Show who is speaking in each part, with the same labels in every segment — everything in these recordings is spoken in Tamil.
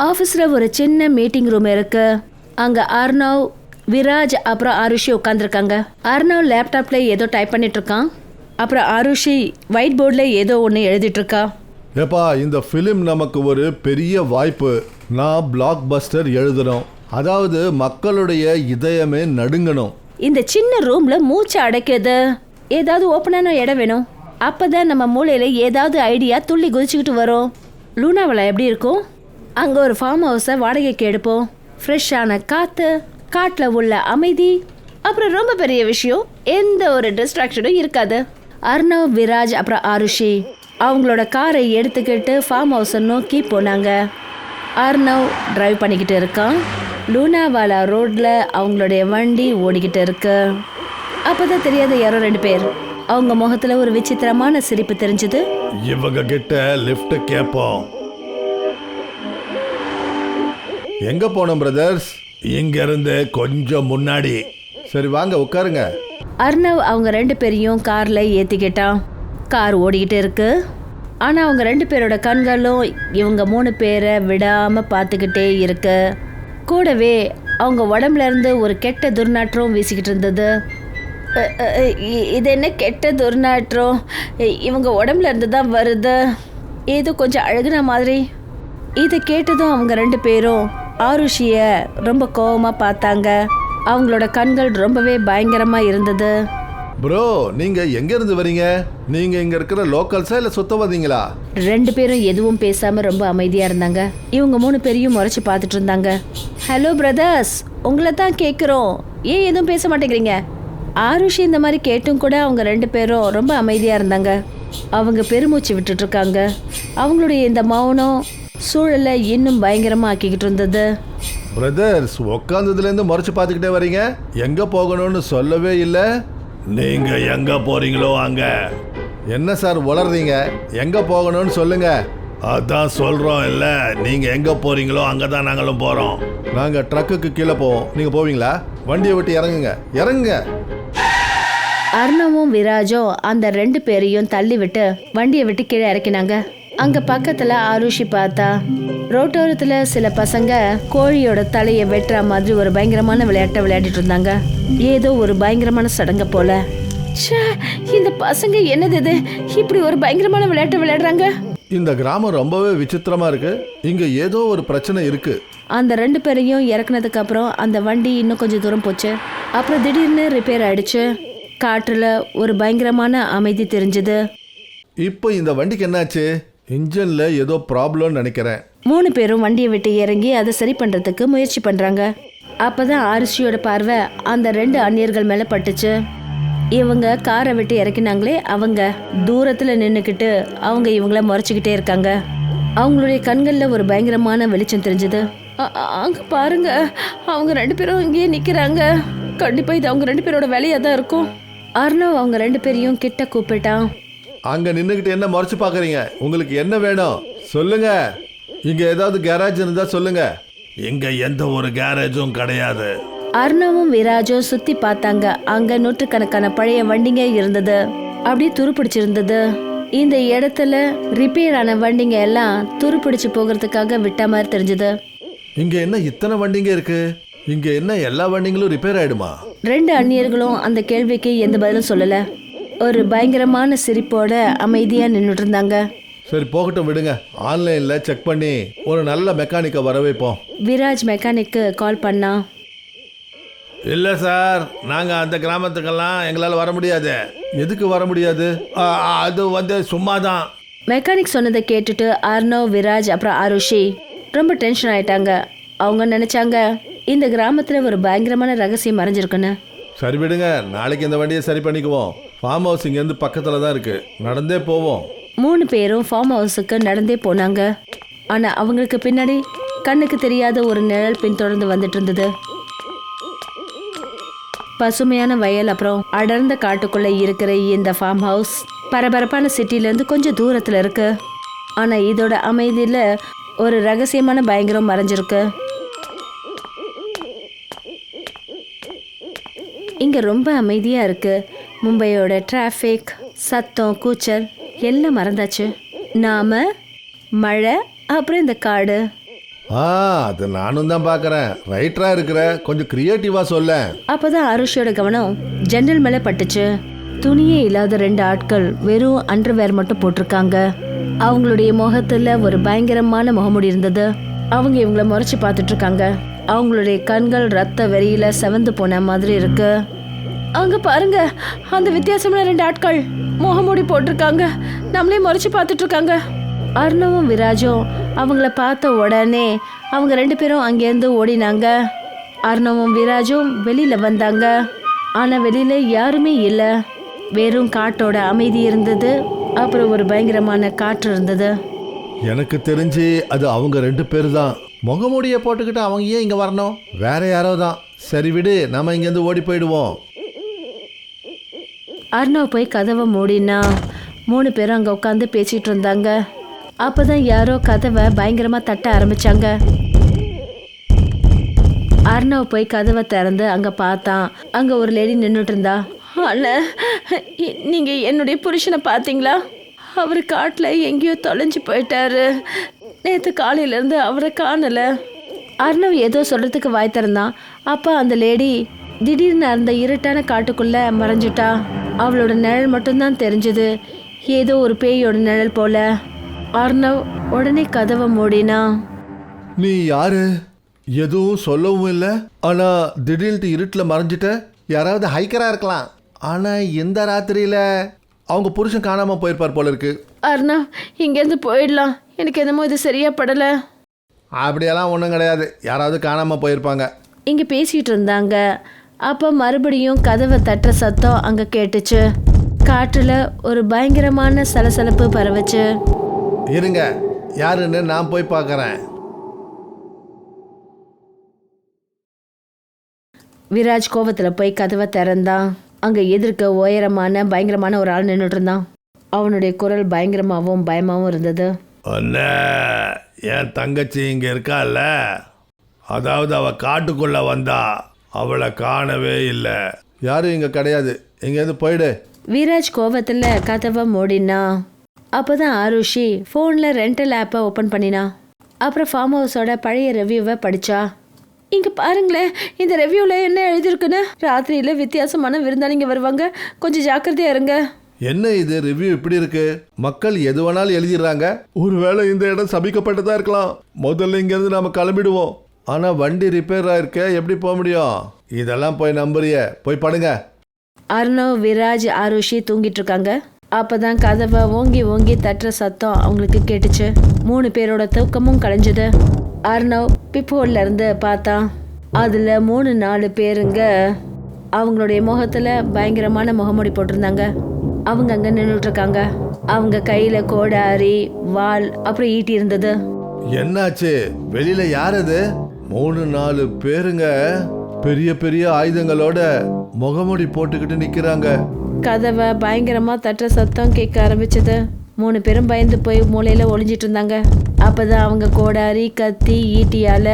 Speaker 1: ஆஃபீஸில் ஒரு சின்ன மீட்டிங் ரூம் இருக்கு. அங்கே அர்ணவ், விராஜ் அப்புறம் ஆருஷி உட்காந்துருக்காங்க. அர்ணவ் லேப்டாப்பில் ஏதோ டைப் பண்ணிட்டு இருக்கான். அப்புறம் ஆருஷி ஒயிட் போர்டில் ஏதோ ஒன்று எழுதிட்டு இருக்கா.
Speaker 2: ஏப்பா, இந்த ஃபிலிம் நமக்கு ஒரு பெரிய வாய்ப்பு. நான் பிளாக் பஸ்டர் எழுதணும். அதாவது மக்களுடைய இதயமே நடுங்கணும்.
Speaker 1: இந்த சின்ன ரூம்ல மூச்சு அடைக்குது. ஏதாவது ஓப்பனான இடம் வேணும். அப்பதான் நம்ம மூளையில ஏதாவது ஐடியா துள்ளி குதிச்சுக்கிட்டு வரும். லூனாவலா எப்படி இருக்கும்? அங்கே ஒரு ஃபார்ம் ஹவுஸை வாடகைக்கு எடுப்போம். ஃப்ரெஷ்ஷான காற்று, காட்டில் உள்ள அமைதி, அப்புறம் ரொம்ப பெரிய விஷயம், எந்த ஒரு டிஸ்ட்ராக்ஷனும் இருக்காது. அர்ணவ், விராஜ் அப்புறம் ஆருஷி அவங்களோட காரை எடுத்துக்கிட்டு ஃபார்ம் ஹவுஸை நோக்கி போனாங்க. அர்ணவ் டிரைவ் பண்ணிக்கிட்டு இருக்கான். லூனாவாலா ரோட்ல அவங்களுடைய வண்டி ஓடிக்கிட்டு இருக்கு. அப்பதான் தெரியாத யாரோ 2 பேர். அவங்க முகத்துல ஒரு விசித்திரமான சிரிப்பு தெரிஞ்சது.
Speaker 2: இவங்க கிட்ட லிஃப்ட் கேட்போம். எங்க போனோம் பிரதர்ஸ்? இங்க இருந்து கொஞ்சம் முன்னாடி. சரி வாங்க உட்காருங்க.
Speaker 1: அர்ணவ் அவங்க 2 பேரையும் கார்ல ஏத்திக்கிட்டான். கார் ஓடிக்கிட்டு இருக்கு. ஆனா அவங்க 2 பேரோட கண்களும் இவங்க 3 பேரை விடாம பார்த்துக்கிட்டே இருக்கு. கூடவே அவங்க உடம்புல இருந்து ஒரு கெட்ட துர்நாற்றம் வீசிக்கிட்டு இருந்தது. இது என்ன கெட்ட துர்நாற்றம்? இவங்க உடம்புல இருந்து தான் வருது. ஏதோ கொஞ்சம் அழகுன மாதிரி. இதை கேட்டதும் அவங்க 2 பேரும் ஆருஷிய ரொம்ப கோவமா பார்த்தாங்க. அவங்களோட கண்கள் ரொம்பவே பயங்கரமா இருந்தது.
Speaker 2: ப்ரோ, நீங்க எங்க இருந்து வரீங்க? நீங்க இங்க இருக்கிற லோக்கல்ஸா இல்ல சுத்த வந்தீங்களா?
Speaker 1: 2 பேரும் எதுவும் பேசாம ரொம்ப அமைதியா இருந்தாங்க. இவங்க 3 பேரையும் முறைச்சு பார்த்துட்டு இருந்தாங்க. ஹலோ பிரதர்ஸ், உங்களை தான் கேட்குறோம், ஏன் எதுவும் பேச மாட்டேங்கிறீங்க? ஆருஷி இந்த மாதிரி கேட்டும் கூட அவங்க 2 பேரும் ரொம்ப அமைதியா இருந்தாங்க. அவங்க பெருமூச்சு விட்டுட்டு இருக்காங்க. அவங்களுடைய இந்த மௌனம் சூழலை இன்னும் பயங்கரமா ஆக்கிக்கிட்டு இருந்தது.
Speaker 2: பிரதர்ஸ், உட்காந்ததுல இருந்து முறைச்சு பார்த்துக்கிட்டே வரீங்க. எங்க போகணும்னு சொல்லவே இல்லை. நீங்க எங்க போறீங்களோ அங்க. என்ன சார் வளர்றீங்க? எங்க போகணும்னு சொல்லுங்க. அதான் சொல்றோம் இல்ல, நீங்க எங்க போறீங்களோ அங்கதான் நாங்களும் போறோம். நாங்க ட்ரக்குக்கு கீழே போவோம், நீங்க போவீங்களா? வண்டியை விட்டு இறங்குங்க, இறங்குங்க.
Speaker 1: அர்ணவும் விராஜும் அந்த 2 பேரையும் தள்ளி விட்டு வண்டியை விட்டு கீழே இறக்கினாங்க. அங்க பக்கத்துல ஆருஷி பார்த்தா ரோட்டோரத்துல சில பசங்க கோழியோட தலையை வெட்டுற மாதிரி ஒரு பயங்கரமான விளையாட்டை விளையாடிட்டு இருந்தாங்க. ஏதோ ஒரு பயங்கரமான சடங்க போல. இந்த பசங்க என்னது இது, இப்படி ஒரு பயங்கரமான விளையாட்டை விளையாடுறாங்க?
Speaker 2: இந்த கிராமம் ரொம்பவே விசித்திரமா இருக்கு. இங்க ஏதோ ஒரு பிரச்சனை இருக்கு.
Speaker 1: அந்த 2 பேரையும் இறக்குனதுக்கு அப்புறம் அந்த வண்டி இன்னும் கொஞ்சம் தூரம் போச்சு. அப்புறம் திடீர்னு ரிப்பேர் ஆயிடுச்சு. காற்றுல ஒரு பயங்கரமான அமைதி தெரிஞ்சது.
Speaker 2: இப்போ இந்த வண்டிக்கு என்னாச்சு? இன்ஜின்ல ஏதோ ப்ராப்ளம்னு நினைக்கிறேன்.
Speaker 1: 3 பேரும் வண்டியை விட்டு இறங்கி அதை சரி பண்றதுக்கு முயற்சி பண்றாங்க. அப்பதான் ஆருஷியோட பார்வை அந்த 2 அந்நியர்கள் மேல பட்டுச்சு. இவங்க காரை விட்டு இறக்கினாங்களே, அவங்க தூரத்துல நின்னுக்கிட்டு அவங்க இவங்கள முறைச்சுக்கிட்டே இருக்காங்க. அவங்களுடைய கண்கள்ல ஒரு பயங்கரமான வெளிச்சம் தெரிஞ்சது. அங்க பாருங்க, அவங்க 2 பேரும் இங்கேயே நிக்கிறாங்க. கண்டிப்பா இது அவங்க 2 பேரோட வேலையா தான் இருக்கும். அர்ணவ் அவங்க 2 பேரையும் கிட்ட கூப்பிட்டான்.
Speaker 2: அங்க நின்னுகிட்டு என்ன முறைச்சு பாக்குறீங்க? உங்களுக்கு என்ன வேணும் சொல்லுங்க. இங்க ஏதாவது கேரேஜ் இருந்தா சொல்லுங்க. இங்க எந்த ஒரு கேரேஜும் கிடையாது.
Speaker 1: அர்ணவும் விராஜும் சுத்தி பார்த்தாங்க. அங்க நூற்றுக்கணக்கான பழைய வண்டிங்க இருந்தது. அப்படியே துருப்பிடிச்சிருந்தது. இந்த இடத்துல ரிப்பேர் ஆன வண்டிங்க எல்லாம் துருப்பிடிச்சு போகிறதுக்காக விட்ட மாதிரி தெரிஞ்சது.
Speaker 2: இங்க என்ன இத்தனை வண்டிங்க இருக்கு? இங்க என்ன எல்லா வண்டிங்களும் ரிப்பேர் ஆயிடுமா?
Speaker 1: 2 அந்நியர்களும் அந்த கேள்விக்கு எந்த பதிலும் சொல்லல. ஒரு பயங்கரமான சிரிப்போட அமைதியா நின்றுட்டு இருந்தாங்க.
Speaker 2: சரி போகட்டும், விடுங்க. ஆன்லைன்ல செக் பண்ணி ஒரு நல்ல மெக்கானிக்கை வர வைப்போம்.
Speaker 1: விராஜ் மெக்கானிக்கு கால் பண்ணா.
Speaker 2: இல்ல சார், நாங்க அந்த கிராமத்துக்கெல்லாம் எங்களால வர முடியாது. எதுக்கு வர முடியாது? அது சும்மாதான்.
Speaker 1: மெக்கானிக் சொன்னதை கேட்டுட்டு அர்ணவ், விராஜ் அப்புறம் ஆருஷி ரொம்ப டென்ஷன் ஆயிட்டாங்க. அவங்க நினைச்சாங்க இந்த கிராமத்துல ஒரு பயங்கரமான ரகசியம் மறைஞ்சிருக்குன்னு.
Speaker 2: சரி விடுங்க, நாளைக்கு இந்த வண்டியை சரி பண்ணிக்குவோம். ஃபார்ம் ஹவுஸ் இங்கேருந்து பக்கத்துல தான் இருக்கு, நடந்தே போவோம்.
Speaker 1: 3 பேரும் ஃபார்ம் ஹவுஸுக்கு நடந்தே போனாங்க. ஆனா அவங்களுக்கு பின்னாடி கண்ணுக்கு தெரியாத ஒரு நிழல் பின்தொடர்ந்து வந்துட்டு இருந்தது. பசுமையான வயல் அப்புறம் அடர்ந்த காட்டுக்குள்ள இருக்கிற இந்த ஃபார்ம் ஹவுஸ் பரபரப்பான சிட்டில இருந்து கொஞ்சம் தூரத்துல இருக்கு. ஆனா இதோட அமைதியில ஒரு ரகசியமான பயங்கரம் மறைஞ்சிருக்கு. இங்க ரொம்ப அமைதியா இருக்கு. மும்பையோட டிராஃபிக், சத்தம், கூச்சல் எல்லாம் மறந்தாச்சு. நாம, மழை, அப்புறம் இந்த காடு
Speaker 2: அது நானும் தான் பார்க்குறேன். ரைட்டராக இருக்கிற, கொஞ்சம் க்ரியேட்டிவாக சொல்ல.
Speaker 1: அப்பதான் ஆருஷியோட கவனம் ஜன்னல் மேலே பட்டுச்சு. துணியே இல்லாத 2 ஆட்கள் வெறும் அண்டர்வேர் மட்டும் போட்டிருக்காங்க. அவங்களுடைய முகத்துல ஒரு பயங்கரமான முகமுடி இருந்தது. அவங்க இவங்கள முறைச்சு பார்த்துட்டு இருக்காங்க. அவங்களுடைய கண்கள் ரத்த வெறியில செவந்து போன மாதிரி இருக்கு. அங்க பாருங்க, அந்த வித்தியாசமான 2 ஆட்கள் முகமூடி போட்டிருக்காங்க, நம்மளே முறைச்சு பார்த்துட்டு இருக்காங்க. அர்ணவும் விராஜும் அவங்கள பார்த்த உடனே அவங்க 2 பேரும் அங்கேருந்து ஓடினாங்க. அர்ணவும் விராஜும் வெளியில வந்தாங்க. ஆனா வெளியில யாருமே இல்லை. வெறும் காட்டோட அமைதி இருந்தது. அப்புறம் ஒரு பயங்கரமான காற்று இருந்தது.
Speaker 2: எனக்கு தெரிஞ்சு அது அவங்க 2 பேர் தான். முகமூடியை போட்டுக்கிட்டு அவங்க ஏன் இங்கே வரணும்? வேற யாரோ தான். சரி விடு, நம்ம இங்கேருந்து ஓடி போயிடுவோம்.
Speaker 1: அர்ணவ் போய் கதவை மூடினா 3 பேரும் அங்கே உட்காந்து பேசிட்டு இருந்தாங்க. அப்போதான் யாரோ கதவை பயங்கரமாக தட்ட ஆரம்பிச்சாங்க. அர்ணவ் போய் கதவை திறந்து அங்கே பார்த்தான். அங்கே ஒரு லேடி நின்றுட்டு இருந்தா. அண்ணா, நீங்கள் என்னுடைய புருஷனை பார்த்தீங்களா? அவர் காட்டில் எங்கேயோ தொலைஞ்சு போயிட்டாரு. நேற்று காலையிலேருந்து அவரை காணலை. அர்ணவ் ஏதோ சொல்கிறதுக்கு வாய் திறந்தான். அப்போ அந்த லேடி திடீர்னு அந்த இருட்டான காட்டுக்குள்ளே மறைஞ்சிட்டா. அவளோட நிழல் மட்டும்தான் தெரிஞ்சது, ஏதோ ஒரு பேயோட நிழல் போல. அர்ணவ் உடனே கதவை மூடினா.
Speaker 2: நீ யாரு? எதுவும் சொல்லவும் இல்லை. ஆனால் திடீர்னு இருட்டில் மறைஞ்சிட்ட. யாராவது ஹைக்கராக இருக்கலாம். ஆனால் இந்த ராத்திரியில் அவங்க புருஷன் காணாமல் போயிருப்பார் போல இருக்கு.
Speaker 1: அர்ணவ், இங்கேருந்து போயிடலாம். எனக்கு என்னமோ இது சரியா படலை.
Speaker 2: அப்படியெல்லாம் ஒன்றும் கிடையாது. யாராவது காணாமல் போயிருப்பாங்க.
Speaker 1: இங்கே பேசிகிட்டு இருந்தாங்க. அப்போ மறுபடியும் கதவை தட்டுற சத்தம் அங்கே கேட்டுச்சு. காற்றில் ஒரு பயங்கரமான சலசலப்பு பரவுச்சு.
Speaker 2: இருங்க, யாருன்னு நான் போய் பார்க்குறேன்.
Speaker 1: விராஜ் கோவத்தில் போய் கதவை திறந்தான். அங்கே எதிர்க்க உயரமான பயங்கரமான ஒரு ஆள் நின்றுட்டு இருந்தான். அவனுடைய குரல் பயங்கரமாகவும் பயமாகவும் இருந்தது.
Speaker 2: அண்ணே, என் தங்கச்சி இங்கே இருக்கால, அதாவது அவள் காட்டுக்குள்ளே வந்தா, அவளை காணவே இல்லை. யாரும் இங்கே கிடையாது, இங்கேருந்து போயிடு.
Speaker 1: விராஜ் கோவத்தில் கதவை மூடினா. அப்போ தான் ஆருஷி ஃபோனில் ரெண்டல் ஆப்பை ஓப்பன் பண்ணினா. அப்புறம் ஃபார்ம் ஹவுஸோட பழைய ரிவ்யூவை படித்தா. இங்கே பாருங்களேன், இந்த ரிவ்யூவில் என்ன எழுதியிருக்குன்னு. ராத்திரியில் வித்தியாசமான விருந்தாளிங்க வருவாங்க, கொஞ்சம் ஜாக்கிரதையாக இருங்க.
Speaker 2: என்ன இது ரிவ்யூ இப்படி இருக்கு? மக்கள் எது வேணாலும் எழுதிடுறாங்க. ஒருவேளை இந்த இடம் சபிக்கப்பட்டதா இருக்கலாம். முதல்ல இங்கேருந்து நாம கிளம்பிடுவோம். ஆனால் வண்டி ரிப்பேர் ஆயிருக்க, எப்படி போக முடியும்? இதெல்லாம் போய் நம்புறிய? போய் படுங்க.
Speaker 1: அர்ணவ், விராஜ், ஆருஷி தூங்கிட்டு இருக்காங்க. அப்போதான் கதவை ஓங்கி ஓங்கி தட்டுற சத்தம் அவங்களுக்கு கேட்டுச்சு. 3 பேரோட தூக்கமும் கலைஞ்சது. அர்ணவ் பிப்போர்ல இருந்து பார்த்தான். அதில் 3-4 பேருங்க அவங்களுடைய முகத்தில் பயங்கரமான முகமூடி போட்டிருந்தாங்க. அவங்க அங்கே நின்றுட்டு இருக்காங்க. அவங்க கையில் கோடாரி, வாள், அப்புறம் ஈட்டி இருந்தது.
Speaker 2: என்னாச்சு? வெளியில யார் அது? 3-4 பேருங்க பெரிய பெரிய ஆயுதங்களோட முகமூடி போட்டுக்கிட்டு நிக்கிறாங்க.
Speaker 1: கதவை பயங்கரமா தட்டுற சத்தம் கேட்க ஆரம்பிச்சது. 3 பேரும் பயந்து போய் மூலையில ஒளிஞ்சிட்டு இருந்தாங்க. அப்பதான் அவங்க கோடாரி, கத்தி, ஈட்டியால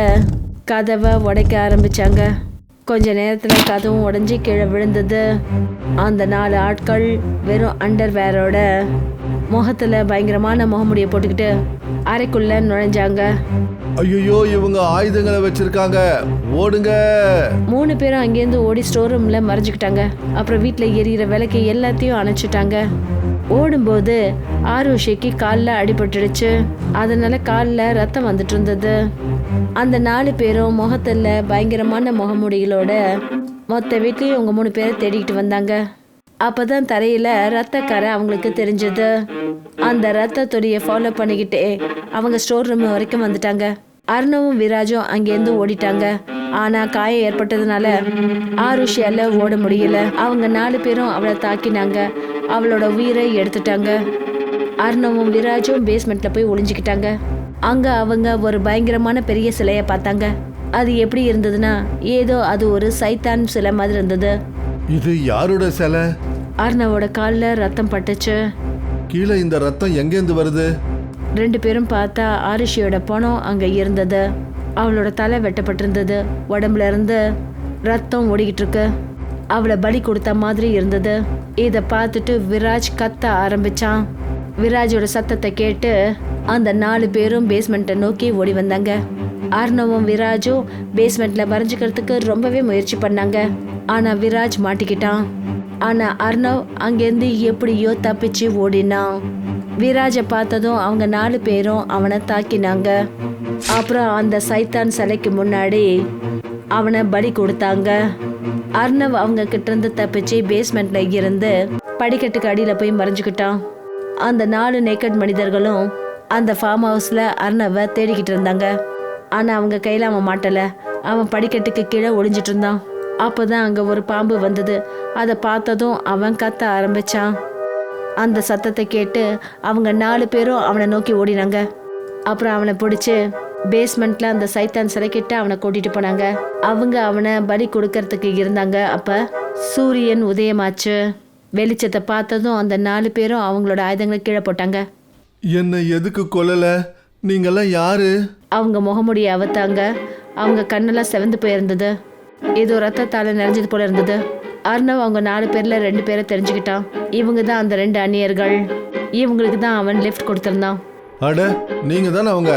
Speaker 1: கதவை உடைக்க ஆரம்பிச்சாங்க. கொஞ்ச நேரத்துல கதவும் உடைஞ்சி கீழே விழுந்தது. அந்த 4 ஆட்கள் வெறும் அண்டர்வேரோட முகத்துல பயங்கரமான முகமுடியை போட்டுக்கிட்டு அறைக்குள்ள நுழைஞ்சாங்க.
Speaker 2: ஐயோ, இவங்க ஆயுதங்களை வச்சிருக்காங்க, ஓடுங்க.
Speaker 1: 3 பேரும் அங்கேருந்து ஓடி ஸ்டோர் ரூம்ல மறைஞ்சுக்கிட்டாங்க. அப்புறம் வீட்டில் எரியிற விளக்கு எல்லாத்தையும் அணைச்சிட்டாங்க. ஓடும்போது ஆருஷிக்கு காலில் அடிபட்டுடுச்சு. அதனால காலில் ரத்தம் வந்துட்டு இருந்தது. அந்த 4 பேரும் முகத்தில் பயங்கரமான முகமுடிகளோட மொத்த வீட்லேயும் அவங்க 3 பேரை தேடிக்கிட்டு வந்தாங்க. அப்போதான் தரையில் ரத்தக்கரை அவங்களுக்கு தெரிஞ்சது. அந்த ரத்தத்துடைய ஃபாலோ பண்ணிக்கிட்டே அவங்க ஸ்டோர் ரூம் வரைக்கும் வந்துட்டாங்க. அர்ணவும் விராஜும் அங்கேருந்து ஓடிட்டாங்க. ஆனால் காயம் ஏற்பட்டதுனால ஆருஷியால ஓட முடியல. அவங்க 4 பேரும் அவளை தாக்கினாங்க. அவளோட உயிரை எடுத்துட்டாங்க. அர்ணவும் விராஜும் பேஸ்மெண்ட்டில் போய் ஒளிஞ்சிக்கிட்டாங்க. அங்கே அவங்க ஒரு பயங்கரமான பெரிய சிலையை பார்த்தாங்க. அது எப்படி இருந்ததுன்னா, ஏதோ அது ஒரு சைத்தான் சிலை மாதிரி இருந்தது.
Speaker 2: இது யாரோட சிலை?
Speaker 1: அர்ணவோட காலில் ரத்தம் பட்டுச்சு.
Speaker 2: கீழே இந்த ரத்தம் எங்கேருந்து வருது?
Speaker 1: 2 பேரும் பார்த்தா ஆருஷியோட பணம் அங்கே இருந்தது. அவளோட தலை வெட்டப்பட்டிருந்தது. உடம்புல இருந்து ரத்தம் ஓடிக்கிட்டு இருக்கு. அவளை பலி கொடுத்த மாதிரி இருந்தது. இதை பார்த்துட்டு விராஜ் கத்த ஆரம்பிச்சான். விராஜோட சத்தத்தை கேட்டு அந்த 4 பேரும் பேஸ்மெண்ட்டை நோக்கி ஓடி வந்தாங்க. அர்ணவும் விராஜும் பேஸ்மெண்ட்ல மறைஞ்சுக்கிறதுக்கு ரொம்பவே முயற்சி பண்ணாங்க. ஆனா விராஜ் மாட்டிக்கிட்டான். ஆனா அர்ணவ் அங்கேருந்து எப்படியோ தப்பிச்சு ஓடினான். விராஜை பார்த்ததும் அவங்க 4 பேரும் அவனை தாக்கினாங்க. அப்புறம் அந்த சைத்தான் சிலைக்கு முன்னாடி அவனை பலி கொடுத்தாங்க. அர்ணவ் அவங்க கிட்ட இருந்து தப்பிச்சு பேஸ்மெண்ட்ல இருந்து படிக்கட்டுக்கு அடியில போய் மறைஞ்சுக்கிட்டான். அந்த 4 நேக்கட் மனிதர்களும் அந்த ஃபார்ம் ஹவுஸ்ல அர்ணவை தேடிக்கிட்டு இருந்தாங்க. ஆனா அவங்க கையில அவன் மாட்டல. அவன் படிக்கட்டுக்கு கீழே ஒளிஞ்சிட்டு இருந்தான். அப்போதான் அங்க ஒரு பாம்பு வந்தது. அதை பார்த்ததும் அவன் கத்த ஆரம்பிச்சான். அந்த சத்தத்தை கேட்டு அவங்க 4 பேரும் அவனை நோக்கி ஓடினாங்க. அப்புறம் அவனை பிடிச்சு பேஸ்மெண்ட்ல அந்த சைத்தான் சிறைக்கிட்ட அவனை கூட்டிட்டு போனாங்க. அவங்க அவனை பலி கொடுக்கறதுக்கு இருந்தாங்க. அப்ப சூரியன் உதயமாச்சு. வெளிச்சத்தை பார்த்ததும் அந்த 4 பேரும் அவங்களோட ஆயுதங்களை கீழே போட்டாங்க.
Speaker 2: என்ன எதுக்கு கொல்லல? நீங்கெல்லாம் யாரு?
Speaker 1: அவங்க முகமுடிய அவத்தாங்க. அவங்க கண்ணெல்லாம் செவந்து போயிருந்தது. ஏதோ ரத்தத்தால நிறைஞ்சது போல இருந்தது. அர்ணவ் அவங்க 4 பேர்ல 2 பேரை தெரிஞ்சுக்கிட்டான். இவங்க தான் அந்த 2 அந்நியர்கள். இவங்களுக்கு தான் அவன் லிஃப்ட் கொடுத்திருந்தான்.
Speaker 2: அட, நீங்க தானே அவங்க.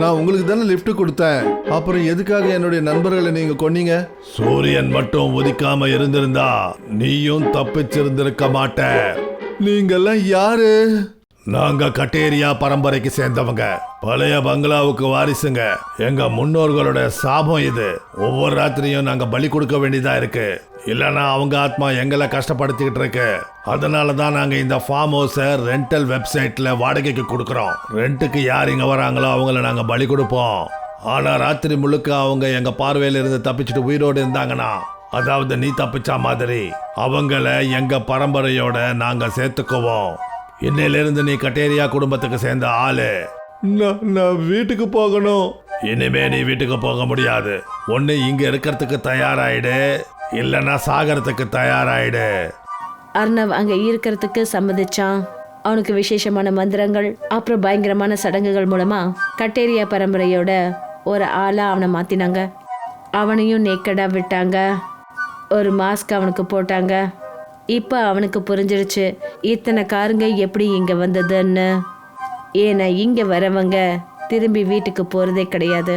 Speaker 2: நான் உங்களுக்கு தானே லிஃப்ட் கொடுத்தேன். அப்புறம் எதுக்காக என்னுடைய நண்பர்களை நீங்க கொன்னீங்க? சூரியன் மட்டும் உதிக்காம இருந்திருந்தா நீயும் தப்பிச்சிருந்திருக்க மாட்ட. நீங்கெல்லாம் யாரு? நாங்க கட்டேரியா பரம்பரைக்கு சேர்ந்தவங்க. பழைய பங்களாவுக்கு வாரிசுங்க. எங்க முன்னோர்களோட சாபம் இது. ஒவ்வொரு ராத்திரியும் நாங்க பலி கொடுக்க வேண்டியதா இருக்கு. இல்லைன்னா அவங்க ஆத்மா எங்களை கஷ்டப்படுத்திக்கிட்டு இருக்கு. அதனால தான் நாங்க இந்த ஃபார்ம் ஹவுஸை ரெண்டல் வெப்சைட்ல வாடகைக்கு கொடுக்குறோம். ரெண்ட்டுக்கு யார் இங்க வராங்களோ அவங்கள நாங்க பலி கொடுப்போம். ஆனா ராத்திரி முழுக்க அவங்க எங்க பார்வையில இருந்து தப்பிச்சுட்டு உயிரோடு இருந்தாங்கன்னா, அதாவது நீ தப்பிச்சா மாதிரி, அவங்கள எங்க பரம்பரையோட நாங்க சேர்த்துக்குவோம். இன்னையிலிருந்து நீ கட்டேரியா குடும்பத்துக்கு சேர்ந்த ஆளு. நான் வீட்டுக்கு போகணும். இனிமே நீ வீட்டுக்கு போக முடியாது. ஒன்னு இங்க இருக்கிறதுக்கு தயாராயிடு, இல்லைன்னா சாகறதுக்கு தயாராயிடு.
Speaker 1: அர்ணவ் அங்க இருக்கிறதுக்கு சம்மதிச்சான். அவனுக்கு விசேஷமான மந்திரங்கள் அப்புறம் பயங்கரமான சடங்குகள் மூலமா கட்டேரியா பரம்பரையோட ஒரு ஆளா அவனை மாத்தினாங்க. அவனையும் நேக்கடா விட்டாங்க. ஒரு மாஸ்க் அவனுக்கு போட்டாங்க. இப்ப அவனுக்கு புரிஞ்சிருச்சு இத்தனை காருங்க எப்படி இங்க வந்ததுன்னு. ஏன்னா இங்க வரவங்க திரும்பி வீட்டுக்கு போறதே கிடையாது.